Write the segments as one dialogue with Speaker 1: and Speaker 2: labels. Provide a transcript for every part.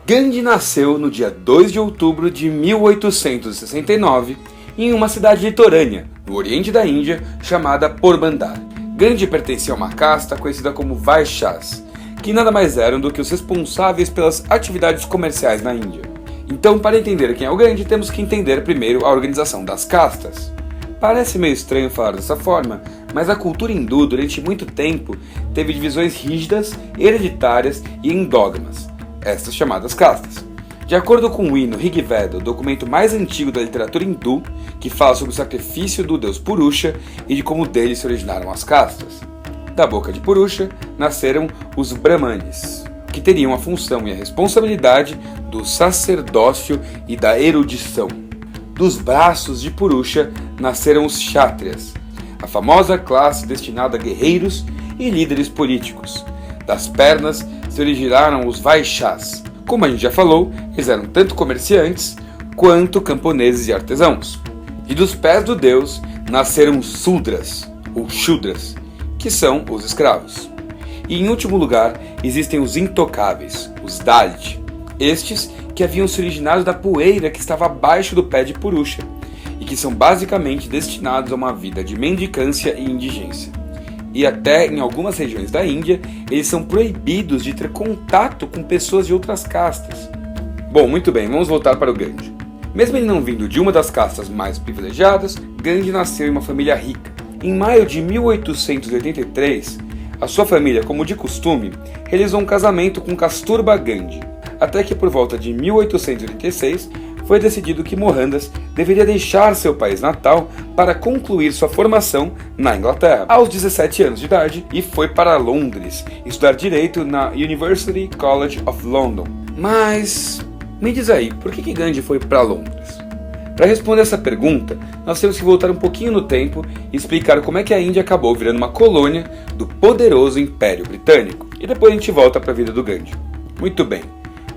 Speaker 1: Gandhi nasceu no dia 2 de outubro de 1869 em uma cidade litorânea, no oriente da Índia, chamada Porbandar. Gandhi pertencia a uma casta conhecida como Vaishyas, que nada mais eram do que os responsáveis pelas atividades comerciais na Índia. Então, para entender quem é o Gandhi, temos que entender primeiro a organização das castas. Parece meio estranho falar dessa forma, mas a cultura hindu durante muito tempo teve divisões rígidas, hereditárias e em dogmas, estas chamadas castas. De acordo com o hino Rig Veda, o documento mais antigo da literatura hindu, que fala sobre o sacrifício do deus Purusha e de como dele se originaram as castas. Da boca de Purusha nasceram os Brahmanes, que teriam a função e a responsabilidade do sacerdócio e da erudição. Dos braços de Purusha nasceram os Kshatriyas, a famosa classe destinada a guerreiros e líderes políticos. Das pernas se originaram os Vaishyas. Como a gente já falou, eles eram tanto comerciantes quanto camponeses e artesãos. E dos pés do deus nasceram os Sudras, ou Shudras, que são os escravos. E em último lugar, existem os intocáveis, os Dalit, estes que haviam se originado da poeira que estava abaixo do pé de Purusha, e que são basicamente destinados a uma vida de mendicância e indigência. E até em algumas regiões da Índia, eles são proibidos de ter contato com pessoas de outras castas. Bom, muito bem, vamos voltar para o Gandhi. Mesmo ele não vindo de uma das castas mais privilegiadas, Gandhi nasceu em uma família rica. Em maio de 1883, a sua família, como de costume, realizou um casamento com Kasturba Gandhi, até que por volta de 1886 foi decidido que Mohandas deveria deixar seu país natal para concluir sua formação na Inglaterra, aos 17 anos de idade, e foi para Londres estudar Direito na University College of London. Mas, me diz aí, por que Gandhi foi para Londres? Para responder essa pergunta, nós temos que voltar um pouquinho no tempo e explicar como é que a Índia acabou virando uma colônia do poderoso Império Britânico. E depois a gente volta para a vida do Gandhi. Muito bem.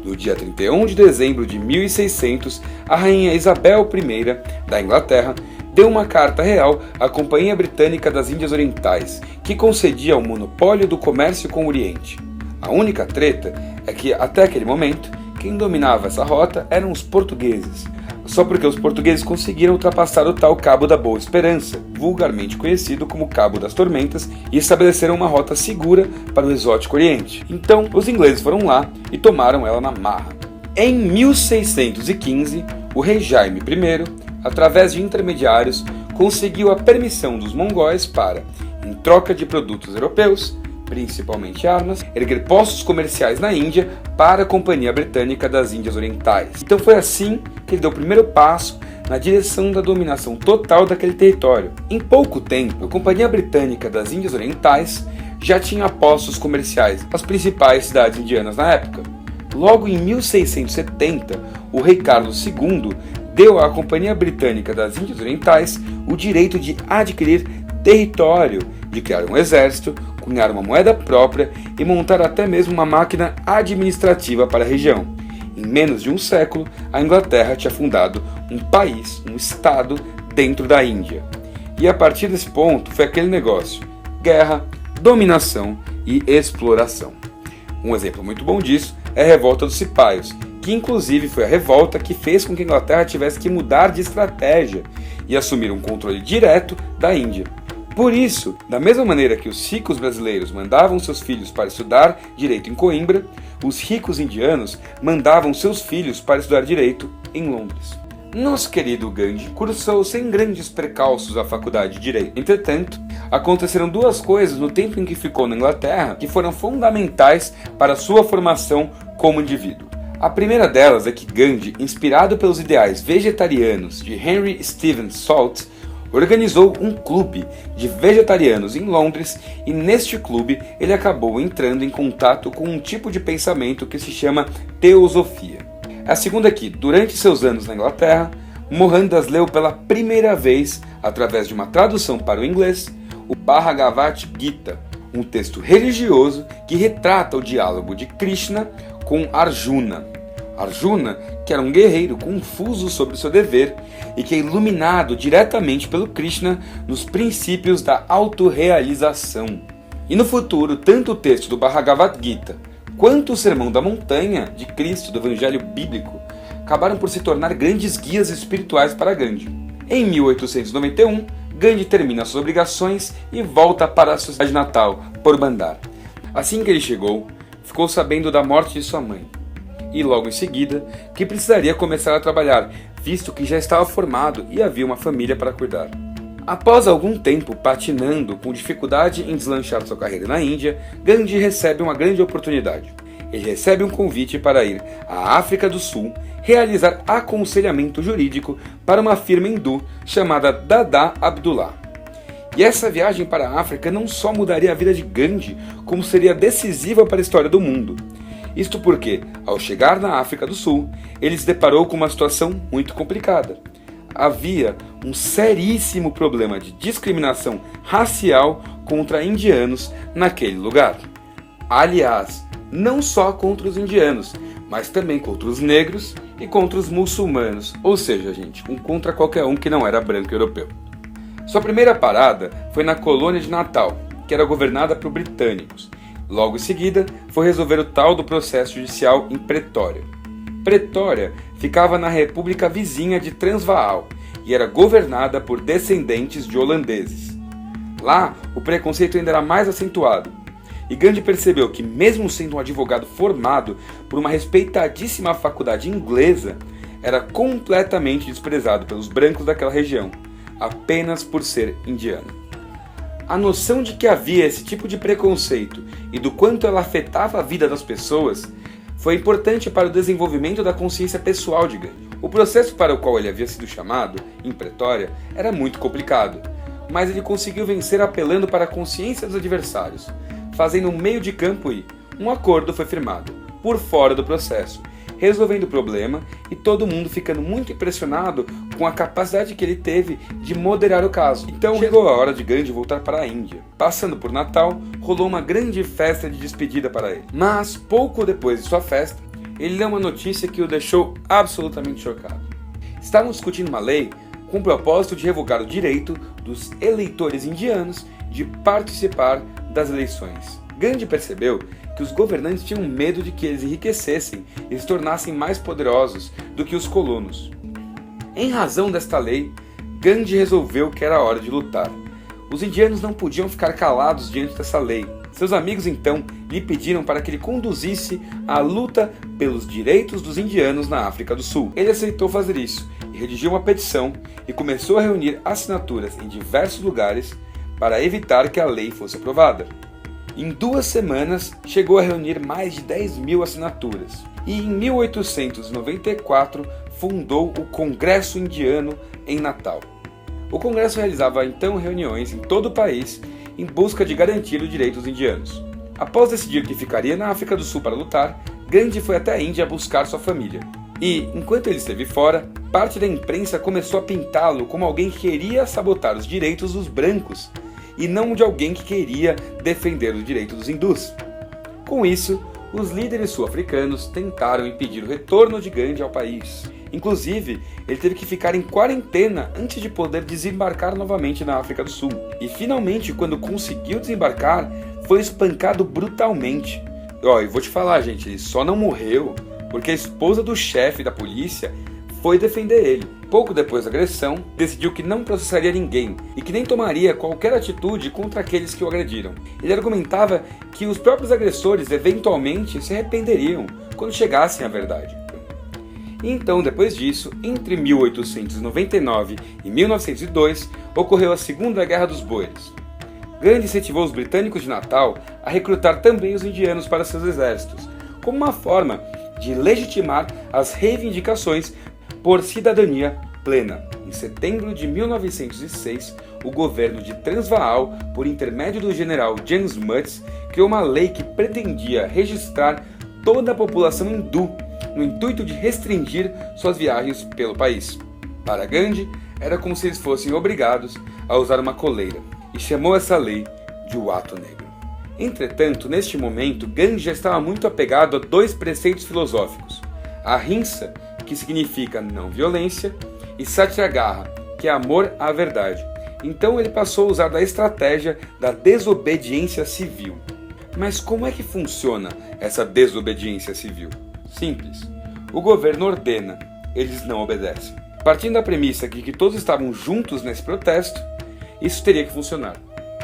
Speaker 1: No dia 31 de dezembro de 1600, a rainha Isabel I da Inglaterra deu uma carta real à Companhia Britânica das Índias Orientais, que concedia o monopólio do comércio com o Oriente. A única treta é que, até aquele momento, quem dominava essa rota eram os portugueses, só porque os portugueses conseguiram ultrapassar o tal Cabo da Boa Esperança, vulgarmente conhecido como Cabo das Tormentas, e estabeleceram uma rota segura para o exótico Oriente. Então, os ingleses foram lá e tomaram ela na marra. Em 1615, o rei Jaime I, através de intermediários, conseguiu a permissão dos mongóis para, em troca de produtos europeus, principalmente armas, erguer postos comerciais na Índia para a Companhia Britânica das Índias Orientais. Então foi assim que ele deu o primeiro passo na direção da dominação total daquele território. Em pouco tempo, a Companhia Britânica das Índias Orientais já tinha postos comerciais nas principais cidades indianas na época. Logo em 1670, o rei Carlos II deu à Companhia Britânica das Índias Orientais o direito de adquirir território, de criar um exército, cunhar uma moeda própria e montar até mesmo uma máquina administrativa para a região. Em menos de um século, a Inglaterra tinha fundado um país, um estado dentro da Índia. E a partir desse ponto foi aquele negócio: guerra, dominação e exploração. Um exemplo muito bom disso é a Revolta dos Cipaios, que inclusive foi a revolta que fez com que a Inglaterra tivesse que mudar de estratégia e assumir um controle direto da Índia. Por isso, da mesma maneira que os ricos brasileiros mandavam seus filhos para estudar direito em Coimbra, os ricos indianos mandavam seus filhos para estudar direito em Londres. Nosso querido Gandhi cursou sem grandes precalços a faculdade de Direito. Entretanto, aconteceram duas coisas no tempo em que ficou na Inglaterra que foram fundamentais para sua formação como indivíduo. A primeira delas é que Gandhi, inspirado pelos ideais vegetarianos de Henry Stephen Salt, organizou um clube de vegetarianos em Londres e neste clube ele acabou entrando em contato com um tipo de pensamento que se chama teosofia. A segunda é que, durante seus anos na Inglaterra, Mohandas leu pela primeira vez, através de uma tradução para o inglês, o Bhagavad Gita, um texto religioso que retrata o diálogo de Krishna com Arjuna. Arjuna, que era um guerreiro confuso sobre o seu dever e que é iluminado diretamente pelo Krishna nos princípios da autorrealização. E no futuro, tanto o texto do Bhagavad Gita quanto o Sermão da Montanha de Cristo, do Evangelho Bíblico, acabaram por se tornar grandes guias espirituais para Gandhi. Em 1891, Gandhi termina suas obrigações e volta para a sua cidade natal, Porbandar. Assim que ele chegou, ficou sabendo da morte de sua mãe, e logo em seguida que precisaria começar a trabalhar, visto que já estava formado e havia uma família para cuidar. Após algum tempo patinando com dificuldade em deslanchar sua carreira na Índia, Gandhi recebe uma grande oportunidade. Ele recebe um convite para ir à África do Sul realizar aconselhamento jurídico para uma firma hindu chamada Dada Abdullah. E essa viagem para a África não só mudaria a vida de Gandhi, como seria decisiva para a história do mundo. Isto porque, ao chegar na África do Sul, ele se deparou com uma situação muito complicada. Havia um seríssimo problema de discriminação racial contra indianos naquele lugar. Aliás, não só contra os indianos, mas também contra os negros e contra os muçulmanos, ou seja, gente, contra qualquer um que não era branco e europeu. Sua primeira parada foi na colônia de Natal, que era governada por britânicos. Logo em seguida, foi resolver o tal do processo judicial em Pretória. Pretória ficava na república vizinha de Transvaal e era governada por descendentes de holandeses. Lá, o preconceito ainda era mais acentuado, e Gandhi percebeu que, mesmo sendo um advogado formado por uma respeitadíssima faculdade inglesa, era completamente desprezado pelos brancos daquela região, apenas por ser indiano. A noção de que havia esse tipo de preconceito e do quanto ela afetava a vida das pessoas foi importante para o desenvolvimento da consciência pessoal de Gandhi. O processo para o qual ele havia sido chamado, em Pretória, era muito complicado, mas ele conseguiu vencer apelando para a consciência dos adversários, fazendo um meio de campo e um acordo foi firmado, por fora do processo, resolvendo o problema e todo mundo ficando muito impressionado com a capacidade que ele teve de moderar o caso. Então chegou a hora de Gandhi voltar para a Índia. Passando por Natal, rolou uma grande festa de despedida para ele. Mas, pouco depois de sua festa, ele leu uma notícia que o deixou absolutamente chocado. Estavam discutindo uma lei com o propósito de revogar o direito dos eleitores indianos de participar das eleições. Gandhi percebeu que os governantes tinham medo de que eles enriquecessem e se tornassem mais poderosos do que os colonos. Em razão desta lei, Gandhi resolveu que era hora de lutar. Os indianos não podiam ficar calados diante dessa lei. Seus amigos então lhe pediram para que ele conduzisse a luta pelos direitos dos indianos na África do Sul. Ele aceitou fazer isso e redigiu uma petição e começou a reunir assinaturas em diversos lugares para evitar que a lei fosse aprovada. Em 2 semanas, chegou a reunir mais de 10.000 assinaturas e em 1894 fundou o Congresso Indiano em Natal. O Congresso realizava então reuniões em todo o país em busca de garantir o direito dos indianos. Após decidir que ficaria na África do Sul para lutar, Gandhi foi até a Índia buscar sua família. E, enquanto ele esteve fora, parte da imprensa começou a pintá-lo como alguém que queria sabotar os direitos dos brancos e não de alguém que queria defender os direitos dos hindus. Com isso, os líderes sul-africanos tentaram impedir o retorno de Gandhi ao país. Inclusive, ele teve que ficar em quarentena antes de poder desembarcar novamente na África do Sul. E finalmente, quando conseguiu desembarcar, foi espancado brutalmente. E vou te falar, gente, ele só não morreu porque a esposa do chefe da polícia foi defender ele. Pouco depois da agressão, decidiu que não processaria ninguém e que nem tomaria qualquer atitude contra aqueles que o agrediram. Ele argumentava que os próprios agressores eventualmente se arrependeriam quando chegassem à verdade. E então, depois disso, entre 1899 e 1902, ocorreu a Segunda Guerra dos Boeres. Gandhi incentivou os britânicos de Natal a recrutar também os indianos para seus exércitos, como uma forma de legitimar as reivindicações por cidadania plena. Em setembro de 1906, o governo de Transvaal, por intermédio do general James Mutz, criou uma lei que pretendia registrar toda a população hindu, no intuito de restringir suas viagens pelo país. Para Gandhi, era como se eles fossem obrigados a usar uma coleira, e chamou essa lei de o Ato Negro. Entretanto, neste momento, Gandhi já estava muito apegado a 2 preceitos filosóficos: a Ahimsa, que significa não violência, e Satyagraha, que é amor à verdade. Então ele passou a usar da estratégia da desobediência civil. Mas como é que funciona essa desobediência civil? Simples. O governo ordena, eles não obedecem. Partindo da premissa de que todos estavam juntos nesse protesto, isso teria que funcionar.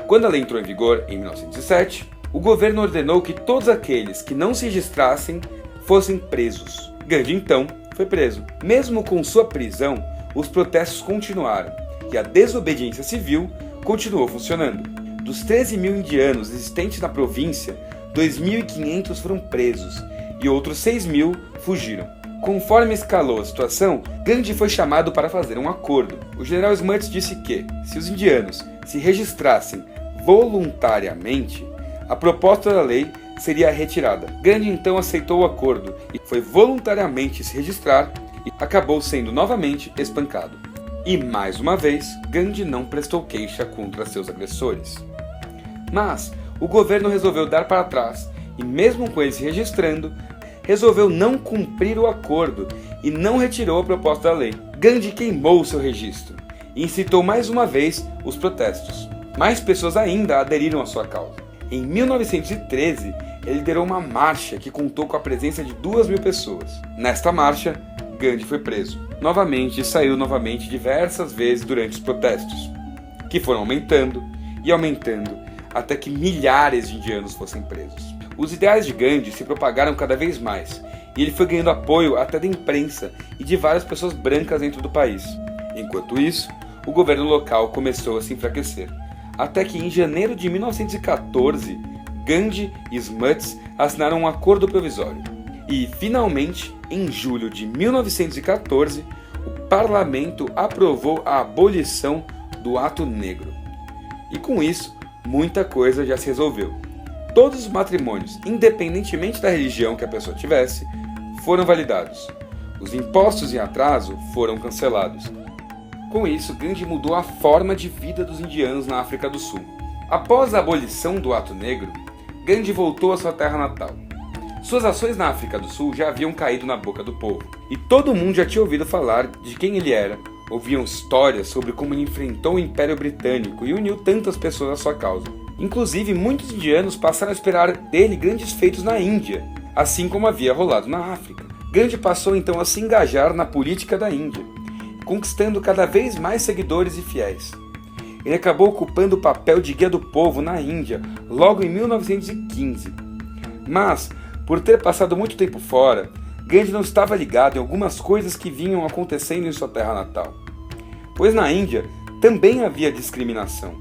Speaker 1: Quando a lei entrou em vigor, em 1907, o governo ordenou que todos aqueles que não se registrassem fossem presos. Gandhi, então, foi preso. Mesmo com sua prisão, os protestos continuaram e a desobediência civil continuou funcionando. Dos 13 mil indianos existentes na província, 2.500 foram presos e outros 6 mil fugiram. Conforme escalou a situação, Gandhi foi chamado para fazer um acordo. O general Smuts disse que, se os indianos se registrassem voluntariamente, a proposta da lei seria retirada. Gandhi então aceitou o acordo e foi voluntariamente se registrar e acabou sendo novamente espancado. E mais uma vez, Gandhi não prestou queixa contra seus agressores. Mas o governo resolveu dar para trás e, mesmo com ele se registrando, resolveu não cumprir o acordo e não retirou a proposta da lei. Gandhi queimou seu registro e incitou mais uma vez os protestos. Mais pessoas ainda aderiram à sua causa. Em 1913, ele liderou uma marcha que contou com a presença de 2.000 pessoas. Nesta marcha, Gandhi foi preso. Novamente, e saiu novamente diversas vezes durante os protestos, que foram aumentando e aumentando até que milhares de indianos fossem presos. Os ideais de Gandhi se propagaram cada vez mais, e ele foi ganhando apoio até da imprensa e de várias pessoas brancas dentro do país. Enquanto isso, o governo local começou a se enfraquecer. Até que em janeiro de 1914, Gandhi e Smuts assinaram um acordo provisório. E, finalmente, em julho de 1914, o parlamento aprovou a abolição do ato negro. E com isso, muita coisa já se resolveu. Todos os matrimônios, independentemente da religião que a pessoa tivesse, foram validados. Os impostos em atraso foram cancelados. Com isso, Gandhi mudou a forma de vida dos indianos na África do Sul. Após a abolição do ato negro, Gandhi voltou à sua terra natal. Suas ações na África do Sul já haviam caído na boca do povo, e todo mundo já tinha ouvido falar de quem ele era. Ouviam histórias sobre como ele enfrentou o Império Britânico e uniu tantas pessoas à sua causa. Inclusive, muitos indianos passaram a esperar dele grandes feitos na Índia, assim como havia rolado na África. Gandhi passou então a se engajar na política da Índia, conquistando cada vez mais seguidores e fiéis. Ele acabou ocupando o papel de guia do povo na Índia logo em 1915. Mas, por ter passado muito tempo fora, Gandhi não estava ligado em algumas coisas que vinham acontecendo em sua terra natal. Pois na Índia também havia discriminação.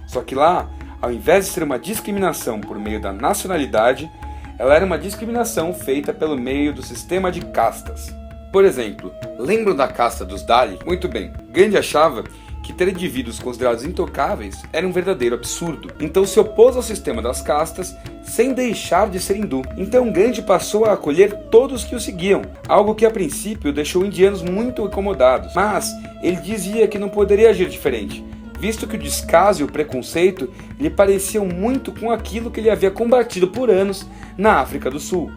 Speaker 1: Só que lá, ao invés de ser uma discriminação por meio da nacionalidade, ela era uma discriminação feita pelo meio do sistema de castas. Por exemplo, lembram da casta dos Dalits? Muito bem, Gandhi achava que ter indivíduos considerados intocáveis era um verdadeiro absurdo. Então se opôs ao sistema das castas sem deixar de ser hindu. Então Gandhi passou a acolher todos que o seguiam, algo que a princípio deixou indianos muito incomodados. Mas ele dizia que não poderia agir diferente, visto que o descaso e o preconceito lhe pareciam muito com aquilo que ele havia combatido por anos na África do Sul.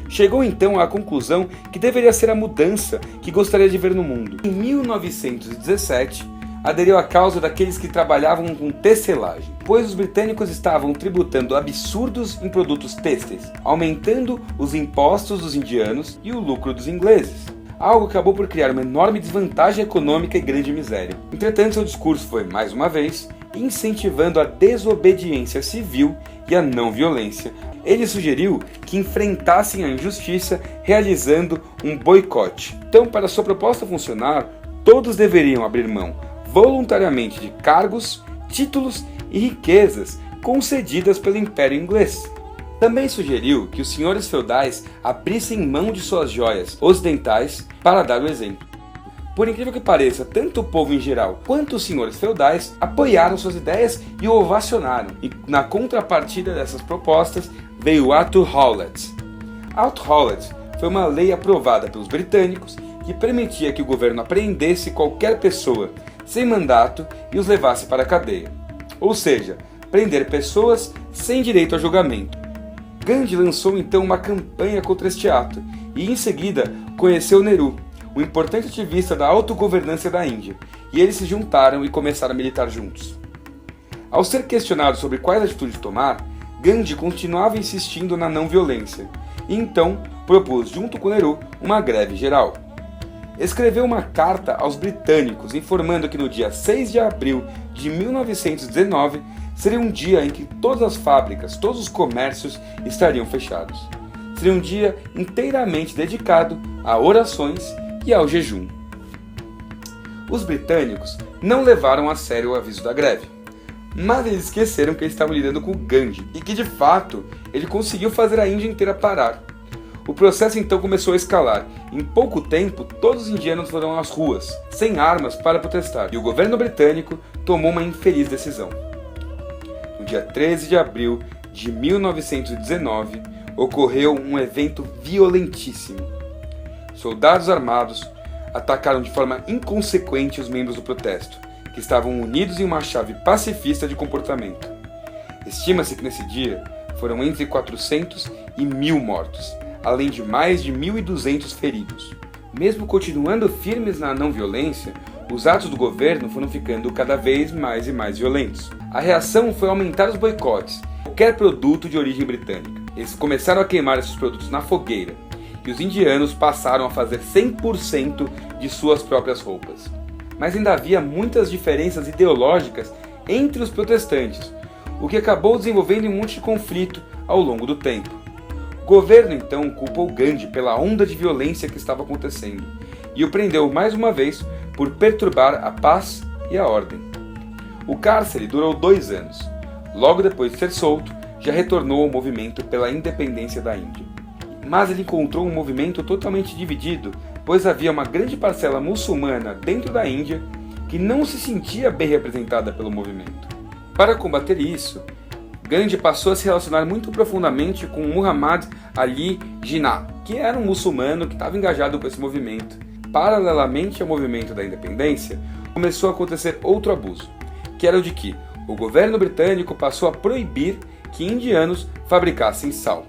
Speaker 1: Chegou então à conclusão que deveria ser a mudança que gostaria de ver no mundo. Em 1917, aderiu à causa daqueles que trabalhavam com tecelagem, pois os britânicos estavam tributando absurdos em produtos têxteis, aumentando os impostos dos indianos e o lucro dos ingleses. Algo que acabou por criar uma enorme desvantagem econômica e grande miséria. Entretanto, seu discurso foi, mais uma vez, incentivando a desobediência civil e a não violência. Ele sugeriu que enfrentassem a injustiça realizando um boicote. Então, para sua proposta funcionar, todos deveriam abrir mão voluntariamente de cargos, títulos e riquezas concedidas pelo Império Inglês. Também sugeriu que os senhores feudais abrissem mão de suas joias ocidentais para dar o exemplo. Por incrível que pareça, tanto o povo em geral quanto os senhores feudais apoiaram suas ideias e o ovacionaram. E na contrapartida dessas propostas veio o Ato Howlett. Ato Howlett foi uma lei aprovada pelos britânicos que permitia que o governo apreendesse qualquer pessoa sem mandato e os levasse para a cadeia. Ou seja, prender pessoas sem direito a julgamento. Gandhi lançou então uma campanha contra este ato e em seguida conheceu Nehru, um importante ativista da autogovernança da Índia, e eles se juntaram e começaram a militar juntos. Ao ser questionado sobre quais atitudes tomar, Gandhi continuava insistindo na não violência, e então propôs, junto com Nehru, uma greve geral. Escreveu uma carta aos britânicos informando que no dia 6 de abril de 1919 seria um dia em que todas as fábricas, todos os comércios estariam fechados. Seria um dia inteiramente dedicado a orações e ao jejum. Os britânicos não levaram a sério o aviso da greve, mas eles esqueceram que eles estavam lidando com Gandhi e que, de fato, ele conseguiu fazer a Índia inteira parar. O processo então começou a escalar. Em pouco tempo, todos os indianos foram às ruas, sem armas, para protestar, e o governo britânico tomou uma infeliz decisão. No dia 13 de abril de 1919, ocorreu um evento violentíssimo. Soldados armados atacaram de forma inconsequente os membros do protesto, que estavam unidos em uma chave pacifista de comportamento. Estima-se que nesse dia foram entre 400 e 1.000 mortos, além de mais de 1.200 feridos. Mesmo continuando firmes na não violência, os atos do governo foram ficando cada vez mais e mais violentos. A reação foi aumentar os boicotes, qualquer produto de origem britânica. Eles começaram a queimar esses produtos na fogueira, e os indianos passaram a fazer 100% de suas próprias roupas. Mas ainda havia muitas diferenças ideológicas entre os protestantes, o que acabou desenvolvendo um monte de conflito ao longo do tempo. O governo então culpou Gandhi pela onda de violência que estava acontecendo e o prendeu mais uma vez por perturbar a paz e a ordem. O cárcere durou 2 anos. Logo depois de ser solto, já retornou ao movimento pela independência da Índia. Mas ele encontrou um movimento totalmente dividido, pois havia uma grande parcela muçulmana dentro da Índia que não se sentia bem representada pelo movimento. Para combater isso, Gandhi passou a se relacionar muito profundamente com Muhammad Ali Jinnah, que era um muçulmano que estava engajado com esse movimento. Paralelamente ao movimento da independência, começou a acontecer outro abuso, que era o de que o governo britânico passou a proibir que indianos fabricassem sal.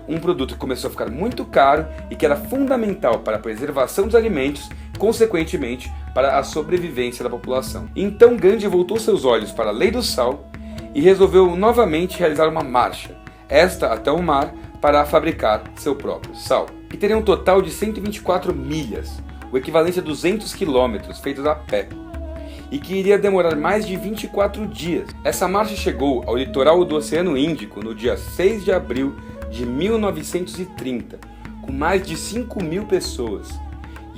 Speaker 1: Um produto que começou a ficar muito caro e que era fundamental para a preservação dos alimentos, consequentemente para a sobrevivência da população. Então Gandhi voltou seus olhos para a lei do sal e resolveu novamente realizar uma marcha, esta até o mar, para fabricar seu próprio sal, que teria um total de 124 milhas, o equivalente a 200 quilômetros feitos a pé, e que iria demorar mais de 24 dias. Essa marcha chegou ao litoral do Oceano Índico no dia 6 de abril de 1930, com mais de 5.000 pessoas.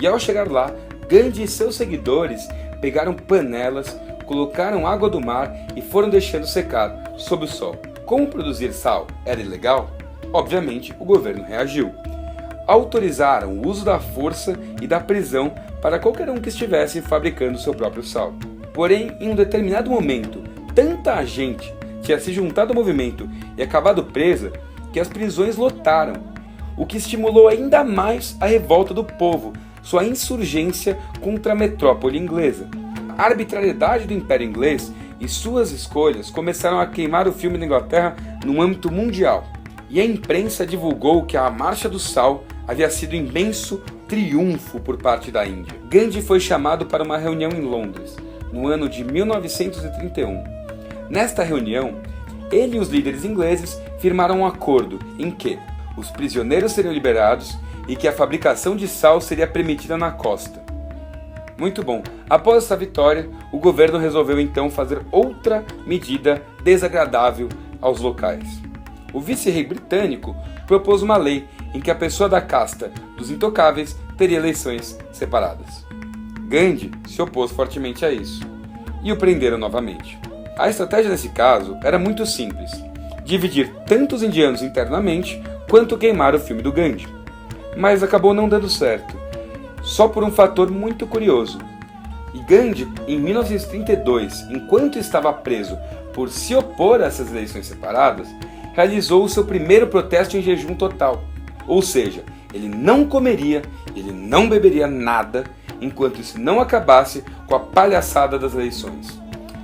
Speaker 1: E ao chegar lá, Gandhi e seus seguidores pegaram panelas, colocaram água do mar e foram deixando secar sob o sol. Como produzir sal era ilegal, obviamente o governo reagiu. Autorizaram o uso da força e da prisão para qualquer um que estivesse fabricando seu próprio sal. Porém, em um determinado momento, tanta gente tinha se juntado ao movimento e acabado presa que as prisões lotaram, o que estimulou ainda mais a revolta do povo, sua insurgência contra a metrópole inglesa. A arbitrariedade do Império Inglês e suas escolhas começaram a queimar o filme da Inglaterra no âmbito mundial, e a imprensa divulgou que a Marcha do Sal havia sido um imenso triunfo por parte da Índia. Gandhi foi chamado para uma reunião em Londres, no ano de 1931. Nesta reunião, ele e os líderes ingleses firmaram um acordo em que os prisioneiros seriam liberados e que a fabricação de sal seria permitida na costa. Muito bom. Após essa vitória, o governo resolveu então fazer outra medida desagradável aos locais. O vice-rei britânico propôs uma lei em que a pessoa da casta dos intocáveis teria eleições separadas. Gandhi se opôs fortemente a isso e o prenderam novamente. A estratégia nesse caso era muito simples: dividir tanto os indianos internamente quanto queimar o filme do Gandhi. Mas acabou não dando certo, só por um fator muito curioso. E Gandhi, em 1932, enquanto estava preso por se opor a essas eleições separadas, realizou o seu primeiro protesto em jejum total. Ou seja, ele não comeria, ele não beberia nada, enquanto isso não acabasse com a palhaçada das eleições.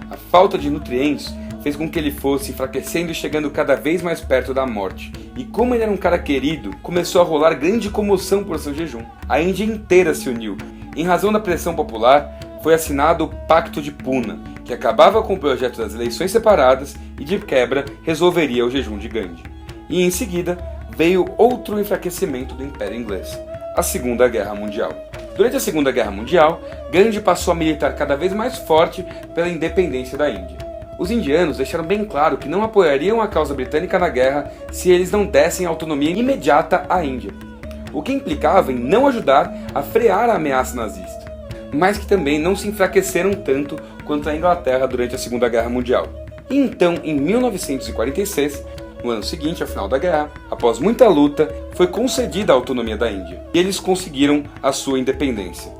Speaker 1: A falta de nutrientes fez com que ele fosse enfraquecendo e chegando cada vez mais perto da morte. E como ele era um cara querido, começou a rolar grande comoção por seu jejum. A Índia inteira se uniu. Em razão da pressão popular, foi assinado o Pacto de Puna, que acabava com o projeto das eleições separadas e de quebra resolveria o jejum de Gandhi. E em seguida veio outro enfraquecimento do Império Inglês, a Segunda Guerra Mundial. Durante a Segunda Guerra Mundial, Gandhi passou a militar cada vez mais forte pela independência da Índia. Os indianos deixaram bem claro que não apoiariam a causa britânica na guerra se eles não dessem autonomia imediata à Índia, o que implicava em não ajudar a frear a ameaça nazista, mas que também não se enfraqueceram tanto quanto a Inglaterra durante a Segunda Guerra Mundial. E então, em 1946, no ano seguinte ao final da guerra, após muita luta, foi concedida a autonomia da Índia, e eles conseguiram a sua independência.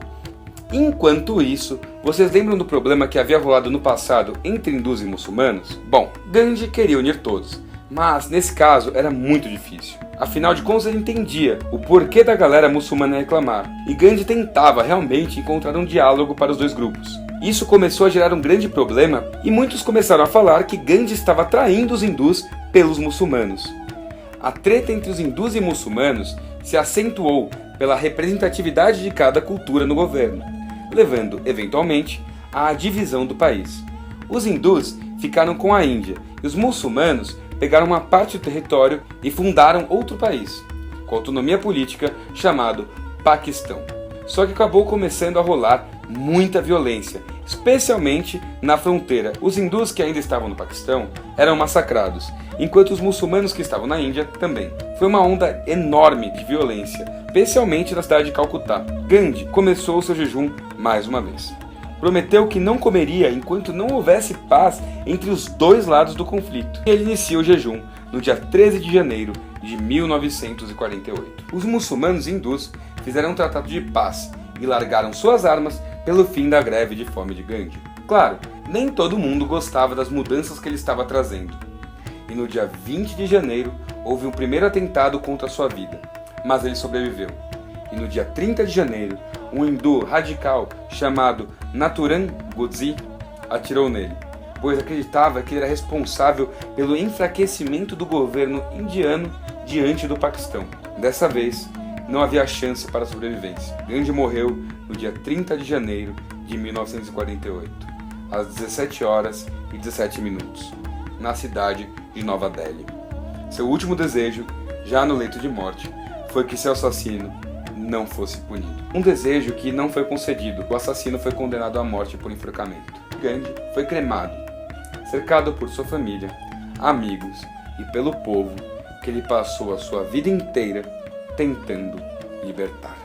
Speaker 1: Enquanto isso, vocês lembram do problema que havia rolado no passado entre hindus e muçulmanos? Bom, Gandhi queria unir todos, mas nesse caso era muito difícil. Afinal de contas, ele entendia o porquê da galera muçulmana reclamar, e Gandhi tentava realmente encontrar um diálogo para os dois grupos. Isso começou a gerar um grande problema e muitos começaram a falar que Gandhi estava traindo os hindus pelos muçulmanos. A treta entre os hindus e muçulmanos se acentuou pela representatividade de cada cultura no governo, levando, eventualmente, à divisão do país. Os hindus ficaram com a Índia e os muçulmanos pegaram uma parte do território e fundaram outro país, com autonomia política, chamado Paquistão. Só que acabou começando a rolar muita violência, especialmente na fronteira. Os hindus que ainda estavam no Paquistão eram massacrados, enquanto os muçulmanos que estavam na Índia também. Foi uma onda enorme de violência, especialmente na cidade de Calcutá. Gandhi começou o seu jejum mais uma vez. Prometeu que não comeria enquanto não houvesse paz entre os dois lados do conflito. E ele inicia o jejum no dia 13 de janeiro de 1948. Os muçulmanos hindus fizeram um tratado de paz e largaram suas armas pelo fim da greve de fome de Gandhi. Claro, nem todo mundo gostava das mudanças que ele estava trazendo. E no dia 20 de janeiro houve um primeiro atentado contra sua vida, mas ele sobreviveu. E no dia 30 de janeiro, um hindu radical chamado Nathuram Godse atirou nele, pois acreditava que ele era responsável pelo enfraquecimento do governo indiano diante do Paquistão. Dessa vez, não havia chance para a sobrevivência. Gandhi morreu no dia 30 de janeiro de 1948, às 17 horas e 17 minutos, na cidade de Nova Delhi. Seu último desejo, já no leito de morte, foi que seu assassino não fosse punido. Um desejo que não foi concedido. O assassino foi condenado à morte por enforcamento. Gandhi foi cremado, cercado por sua família, amigos e pelo povo que ele passou a sua vida inteira tentando libertar.